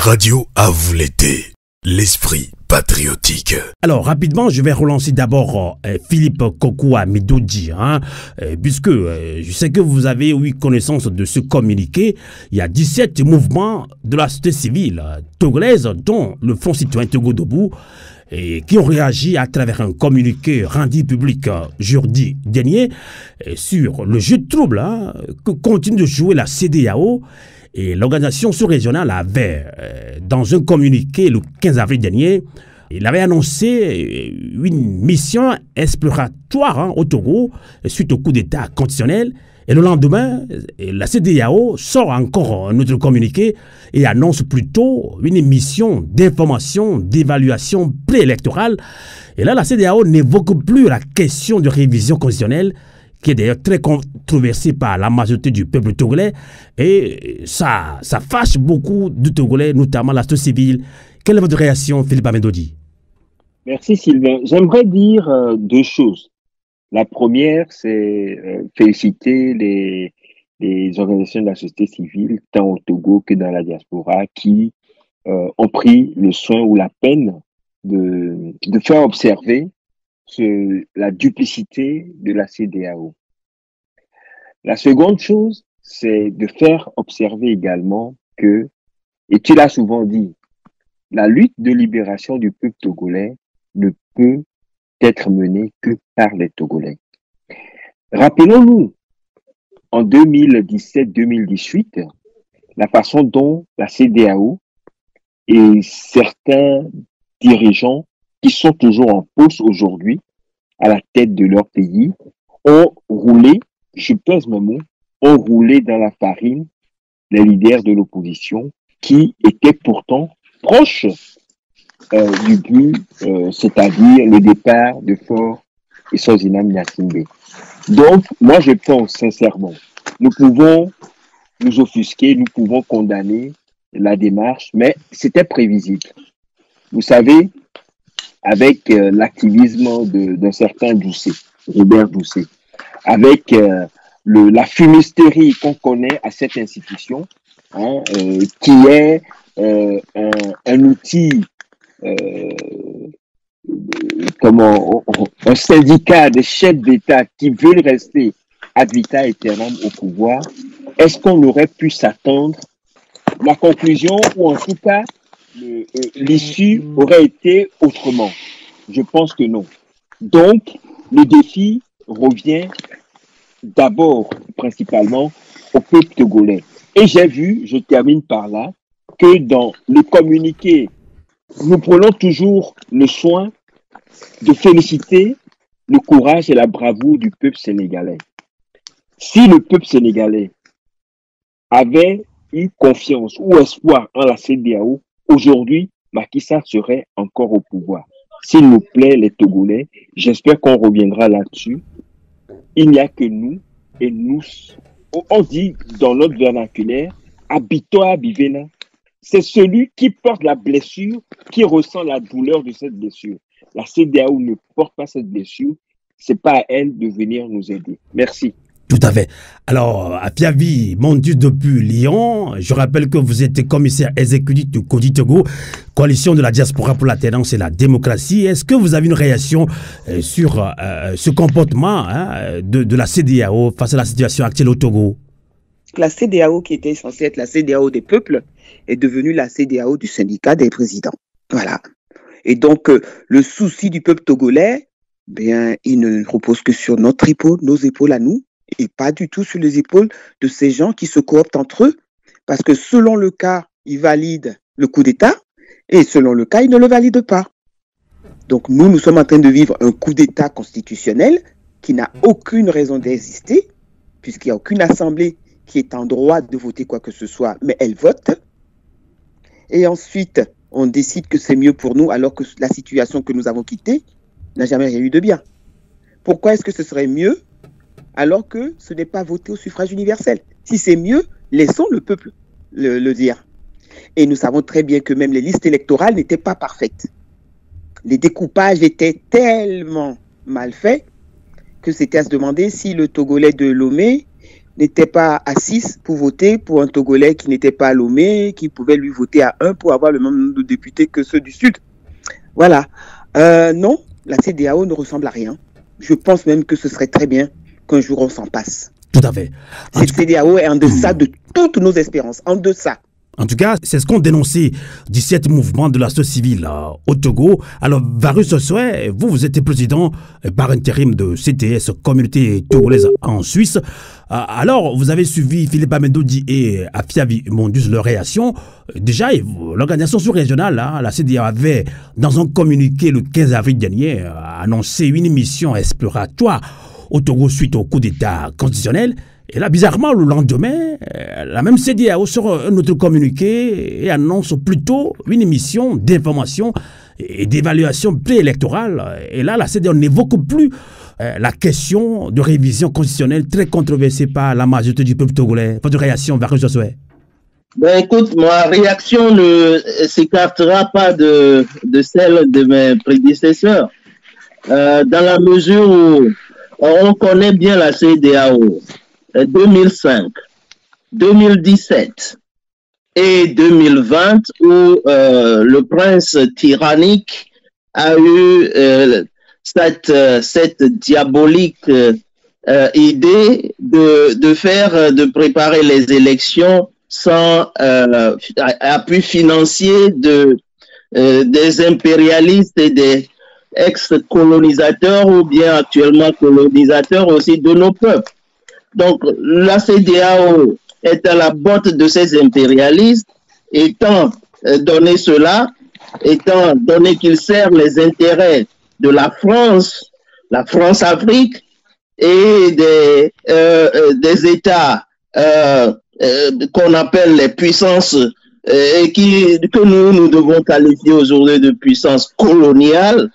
Radio à vous l'été, l'esprit patriotique. Alors rapidement, je vais relancer d'abord Philippe Kokoa Midodji, puisque je sais que vous avez eu connaissance de ce communiqué. Il y a 17 mouvements de la société civile togolaise, dont le Fonds citoyen Togo Debout, et qui ont réagi à travers un communiqué rendu public jeudi dernier sur le jeu de trouble que continue de jouer la CEDEAO. Et l'organisation sous-régionale avait, dans un communiqué le 15 avril dernier, il avait annoncé une mission exploratoire au Togo suite au coup d'État constitutionnel. Et le lendemain, la CEDEAO sort encore un autre communiqué et annonce plutôt une mission d'information, d'évaluation préélectorale. Et là, la CEDEAO n'évoque plus la question de révision constitutionnelle, qui est d'ailleurs très controversée par la majorité du peuple togolais. Et ça fâche beaucoup de Togolais, notamment la société civile. Quelle est votre réaction, Philippe Amendodi? Merci Sylvain. J'aimerais dire deux choses. La première, c'est féliciter les organisations de la société civile, tant au Togo que dans la diaspora, qui ont pris le soin ou la peine de faire observer la duplicité de la CEDEAO. La seconde chose, c'est de faire observer également que, et tu l'as souvent dit, la lutte de libération du peuple togolais ne peut être menée que par les Togolais. Rappelons-nous, en 2017-2018, la façon dont la CEDEAO et certains dirigeants qui sont toujours en poste aujourd'hui à la tête de leur pays ont roulé, je pèse mes mots, ont roulé dans la farine les leaders de l'opposition qui étaient pourtant proches du but, c'est-à-dire le départ de Faure et Sozina Nyasimbe. Donc, moi je pense sincèrement, nous pouvons nous offusquer, nous pouvons condamner la démarche, mais c'était prévisible. Vous savez, avec l'activisme d'un certain Doucet, Robert Doucet, avec la fumisterie qu'on connaît à cette institution, qui est un outil, un syndicat de chefs d'État qui veulent rester ad vitam aeternam au pouvoir, est-ce qu'on aurait pu s'attendre? La conclusion, ou en tout cas, l'issue aurait été autrement. Je pense que non. Donc, le défi revient d'abord, principalement, au peuple togolais. Et j'ai vu, je termine par là, que dans le communiqué, nous prenons toujours le soin de féliciter le courage et la bravoure du peuple sénégalais. Si le peuple sénégalais avait eu confiance ou espoir en la CEDEAO, aujourd'hui, Macky Sall serait encore au pouvoir. S'il nous plaît, les Togolais, j'espère qu'on reviendra là-dessus. Il n'y a que nous, et nous, on dit dans notre vernaculaire, habito bivena. C'est celui qui porte la blessure, qui ressent la douleur de cette blessure. La CEDEAO ne porte pas cette blessure, c'est pas à elle de venir nous aider. Merci. Tout à fait. Alors, Afiavi Mondius depuis Lyon, je rappelle que vous êtes commissaire exécutif de Kodi Togo, coalition de la diaspora pour l'alternance et la démocratie. Est-ce que vous avez une réaction sur ce comportement de la CEDEAO face à la situation actuelle au Togo? La CEDEAO, qui était censée être la CEDEAO des peuples, est devenue la CEDEAO du syndicat des présidents. Voilà. Et donc, le souci du peuple togolais, bien, il ne repose que sur notre épaule, nos épaules à nous, et pas du tout sur les épaules de ces gens qui se cooptent entre eux, parce que selon le cas, ils valident le coup d'État, et selon le cas, ils ne le valident pas. Donc nous sommes en train de vivre un coup d'État constitutionnel qui n'a aucune raison d'exister, puisqu'il n'y a aucune assemblée qui est en droit de voter quoi que ce soit, mais elle vote. Et ensuite, on décide que c'est mieux pour nous, alors que la situation que nous avons quittée n'a jamais rien eu de bien. Pourquoi est-ce que ce serait mieux alors que ce n'est pas voté au suffrage universel? Si c'est mieux, laissons le peuple le dire. Et nous savons très bien que même les listes électorales n'étaient pas parfaites. Les découpages étaient tellement mal faits que c'était à se demander si le Togolais de Lomé n'était pas à 6 pour voter pour un Togolais qui n'était pas à Lomé, qui pouvait lui voter à 1 pour avoir le même nombre de députés que ceux du Sud. Voilà. Non, la CEDEAO ne ressemble à rien. Je pense même que ce serait très bien qu'un jour on s'en passe. Tout à fait. Cette CEDEAO est en deçà de toutes nos espérances, en deçà. En tout cas, c'est ce qu'ont dénoncé 17 mouvements de la société civile au Togo. Alors, Varus Osoué, vous êtes président par intérim de CTS, Communauté Togolaise en Suisse. Alors, vous avez suivi Philippe Amedodi et Afiavi Mondus, leur réaction. Déjà, l'organisation sous-régionale, la CEDEAO, avait, dans un communiqué le 15 avril dernier, annoncé une mission exploratoire au Togo suite au coup d'État constitutionnel. Et là, bizarrement, le lendemain, la même CEDEAO sort un autre communiqué et annonce plutôt une mission d'information et d'évaluation préélectorale. Et là, la CEDEAO n'évoque plus la question de révision constitutionnelle très controversée par la majorité du peuple togolais. Votre réaction, Varus Osoué? Ben écoute, ma réaction ne s'écartera pas de celle de mes prédécesseurs. Dans la mesure où on connaît bien la CEDEAO. 2005, 2017 et 2020 où le prince tyrannique a eu cette diabolique idée de préparer les élections sans appui financier des impérialistes et des ex-colonisateurs ou bien actuellement colonisateurs aussi de nos peuples. Donc, la CEDEAO est à la botte de ces impérialistes, étant donné cela, étant donné qu'il sert les intérêts de la France Afrique et des États qu'on appelle les puissances et que nous devons qualifier aujourd'hui de puissances coloniales,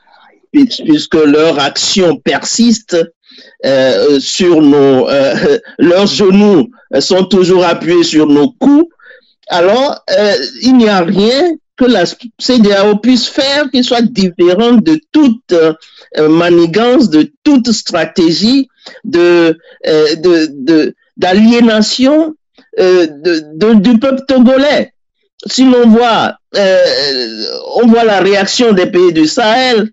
puisque leur action persiste. Sur leurs genoux sont toujours appuyés sur nos coups, alors il n'y a rien que la CEDEAO puisse faire qui soit différent de toute manigance, de toute stratégie d'aliénation du peuple togolais. Si l'on voit, on voit la réaction des pays du Sahel,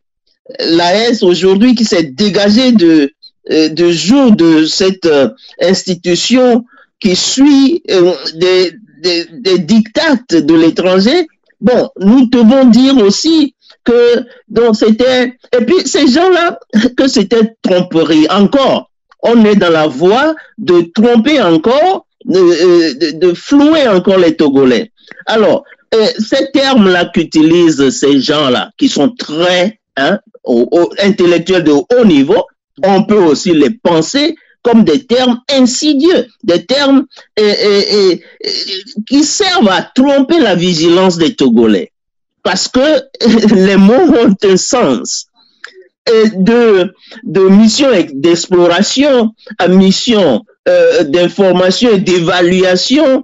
l'AES aujourd'hui qui s'est dégagée de jour de cette institution qui suit des dictates de l'étranger. Bon, nous devons dire aussi que donc c'était, et puis ces gens-là, que c'était tromperie encore. On est dans la voie de tromper encore, de flouer encore les Togolais. Alors, ces termes-là qu'utilisent ces gens-là, qui sont très intellectuels de haut niveau, on peut aussi les penser comme des termes insidieux, des termes qui servent à tromper la vigilance des Togolais. Parce que les mots ont un sens. De mission d'exploration à mission d'information et d'évaluation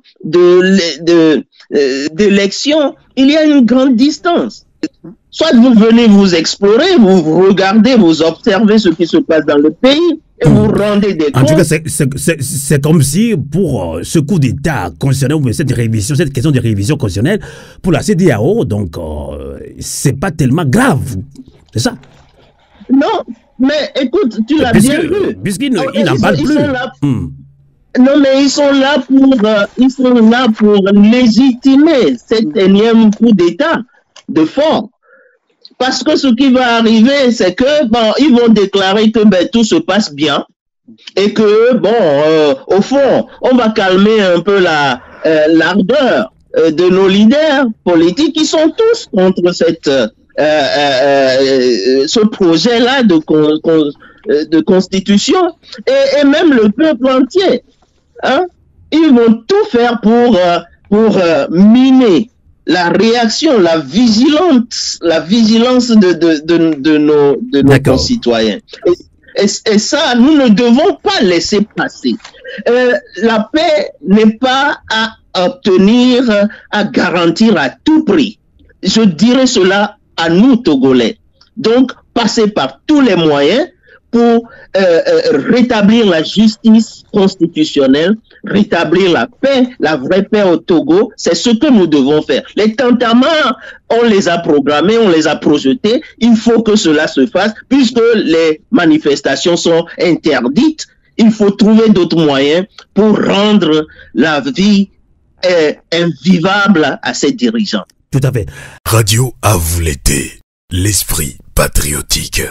d'élection, il y a une grande distance. Soit vous venez vous explorer, vous regardez, vous observez ce qui se passe dans le pays et vous rendez des comptes. En tout cas, c'est comme si pour ce coup d'État constitutionnel, ou cette question de révision constitutionnelle, pour la CEDEAO, donc c'est pas tellement grave, c'est ça? Non, mais écoute, tu l'as bien vu. Puisqu'ils n'en parlent plus. Non, mais ils sont là pour légitimer cet énième coup d'État de force. Parce que ce qui va arriver, c'est que ils vont déclarer que tout se passe bien et que au fond, on va calmer un peu l'ardeur de nos leaders politiques qui sont tous contre ce projet-là de constitution et même le peuple entier. Hein? Ils vont tout faire pour miner la réaction, la vigilance de nos concitoyens. Et ça, nous ne devons pas laisser passer. La paix n'est pas à obtenir, à garantir à tout prix. Je dirais cela à nous, Togolais. Donc, passer par tous les moyens pour rétablir la justice constitutionnelle, rétablir la paix, la vraie paix au Togo. C'est ce que nous devons faire. Les tintamars, on les a programmés, on les a projetés. Il faut que cela se fasse puisque les manifestations sont interdites. Il faut trouver d'autres moyens pour rendre la vie invivable à ces dirigeants. Tout à fait. Radio à vous l'été, l'esprit patriotique.